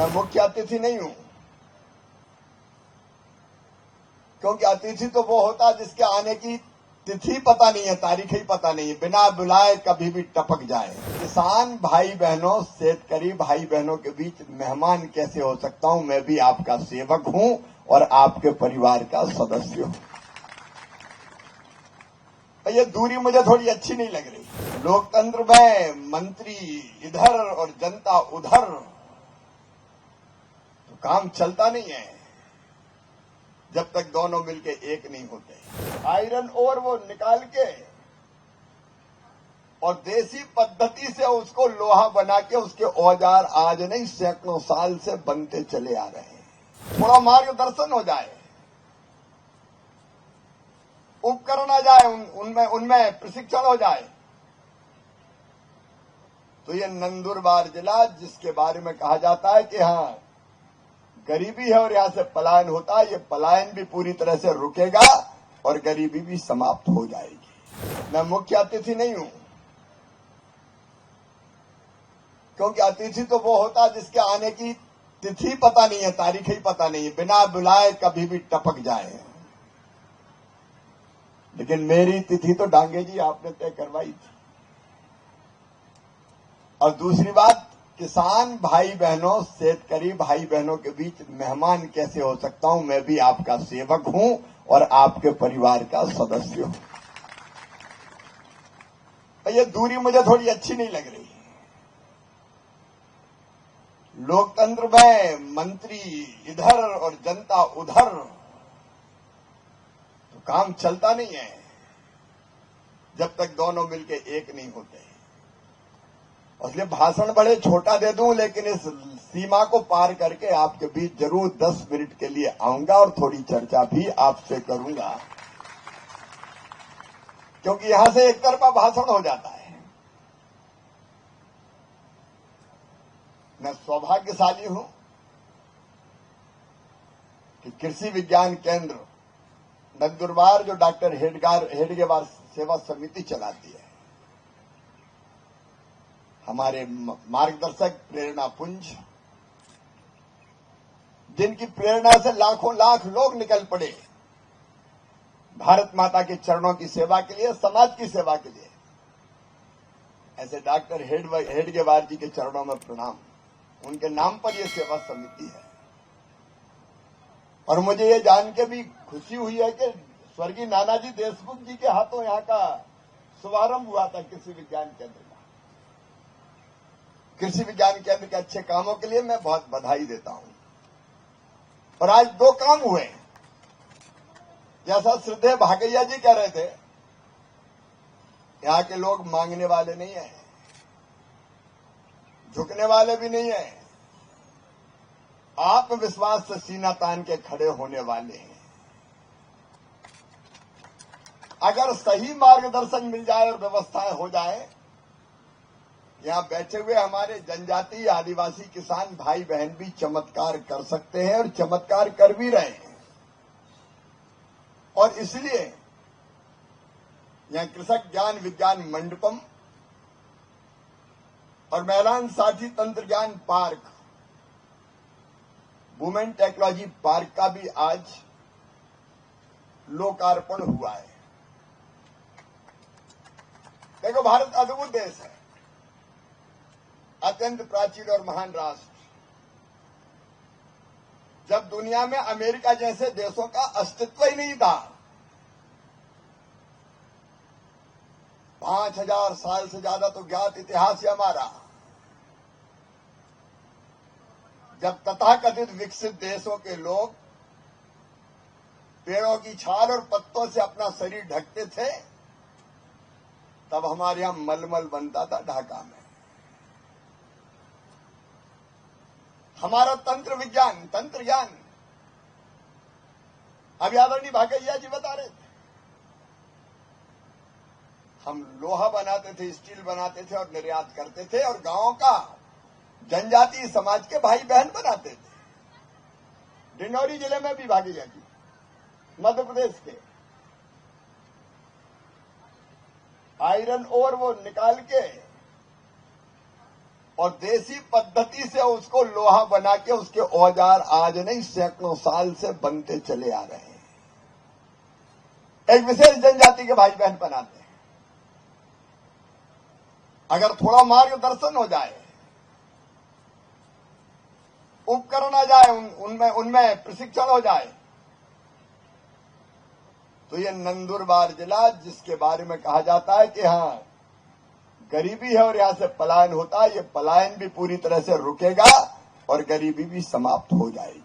मैं मुख्य अतिथि नहीं हूं, क्योंकि अतिथि तो वो होता है जिसके आने की तिथि पता नहीं है, तारीख ही पता नहीं है, बिना बुलाए कभी भी टपक जाए। किसान भाई बहनों, शेतकरी भाई बहनों के बीच मेहमान कैसे हो सकता हूं? मैं भी आपका सेवक हूं और आपके परिवार का सदस्य हूं। ये दूरी मुझे थोड़ी अच्छी नहीं लग रही। लोकतंत्र में मंत्री इधर और जनता उधर तो काम चलता नहीं है जब तक दोनों मिलके एक नहीं होते। आयरन ओर वो निकाल के और देसी पद्धति से उसको लोहा बना के उसके औजार आज नहीं सैकड़ों साल से बनते चले आ रहे हैं। थोड़ा मार्गदर्शन हो जाए, उपकरण आ जाए, उनमें प्रशिक्षण हो जाए, तो ये नंदुरबार जिला जिसके बारे में कहा जाता है कि हाँ गरीबी है और यहां से पलायन होता है, ये पलायन भी पूरी तरह से रुकेगा और गरीबी भी समाप्त हो जाएगी। मैं मुख्य अतिथि नहीं हूं, क्योंकि अतिथि तो वो होता है जिसके आने की तिथि पता नहीं है, तारीख ही पता नहीं है, बिना बुलाए कभी भी टपक जाए। लेकिन मेरी तिथि तो डांगे जी आपने तय करवाई थी। और दूसरी बात, किसान भाई बहनों, शेतकरी भाई बहनों के बीच मेहमान कैसे हो सकता हूं? मैं भी आपका सेवक हूं और आपके परिवार का सदस्य हूं। ये दूरी मुझे थोड़ी अच्छी नहीं लग रही। लोकतंत्र में मंत्री इधर और जनता उधर तो काम चलता नहीं है जब तक दोनों मिलके एक नहीं होते। इसलिए भाषण बड़े छोटा दे दूं, लेकिन इस सीमा को पार करके आपके बीच जरूर 10 मिनट के लिए आऊंगा और थोड़ी चर्चा भी आपसे करूंगा, क्योंकि यहां से एक तरफा भाषण हो जाता है। मैं सौभाग्यशाली हूं कि कृषि विज्ञान केंद्र नंदुरबार, जो डॉक्टर हेडगेवार सेवा समिति चलाती है, हमारे मार्गदर्शक प्रेरणा पुंज, जिनकी प्रेरणा से लाखों लाख लोग निकल पड़े भारत माता के चरणों की सेवा के लिए, समाज की सेवा के लिए, ऐसे डॉक्टर हेडगेवार जी के चरणों में प्रणाम। उनके नाम पर यह सेवा समिति है। और मुझे ये जान के भी खुशी हुई है कि स्वर्गीय नानाजी देशमुख जी के हाथों यहां का शुभारंभ हुआ था कृषि विज्ञान केंद्र का। कृषि विज्ञान केंद्र के अच्छे कामों के लिए मैं बहुत बधाई देता हूं। और आज 2 काम हुए। जैसा श्रद्धेय भागैया जी कह रहे थे, यहां के लोग मांगने वाले नहीं है, झुकने वाले भी नहीं है, आत्मविश्वास से सीना तान के खड़े होने वाले हैं। अगर सही मार्गदर्शन मिल जाए और व्यवस्थाएं हो जाए, यहां बैठे हुए हमारे जनजातीय आदिवासी किसान भाई बहन भी चमत्कार कर सकते हैं और चमत्कार कर भी रहे हैं। और इसलिए यहां कृषक ज्ञान विज्ञान मंडपम और मैलान साथी तंत्र ज्ञान पार्क, वुमेन टेक्नोलॉजी पार्क का भी आज लोकार्पण हुआ है। देखो, भारत अद्भुत देश है, अत्यंत प्राचीन और महान राष्ट्र। जब दुनिया में अमेरिका जैसे देशों का अस्तित्व ही नहीं था, 5000 साल से ज्यादा तो ज्ञात इतिहास है हमारा, जब तथाकथित विकसित देशों के लोग पेड़ों की छाल और पत्तों से अपना शरीर ढकते थे, तब हमारे यहां मलमल बनता था ढाका में। हमारा तंत्र ज्ञान, अभी आदरणीय भागैया जी बता रहे थे, हम लोहा बनाते थे, स्टील बनाते थे और निर्यात करते थे, और गांवों का जनजातीय समाज के भाई बहन बनाते थे। डिंडौरी जिले में भी भागैया जी, मध्य प्रदेश के, आयरन ओर वो निकाल के और देसी पद्धति से उसको लोहा बना के उसके औजार आज नहीं सैकड़ों साल से बनते चले आ रहे हैं। एक विशेष जनजाति के भाई बहन बनाते हैं। अगर थोड़ा मार्गदर्शन हो जाए, उपकरण आ जाए, उनमें प्रशिक्षण हो जाए, तो ये नंदुरबार जिला जिसके बारे में कहा जाता है कि हाँ गरीबी है और यहां से पलायन होता है, ये पलायन भी पूरी तरह से रुकेगा और गरीबी भी समाप्त हो जाएगी।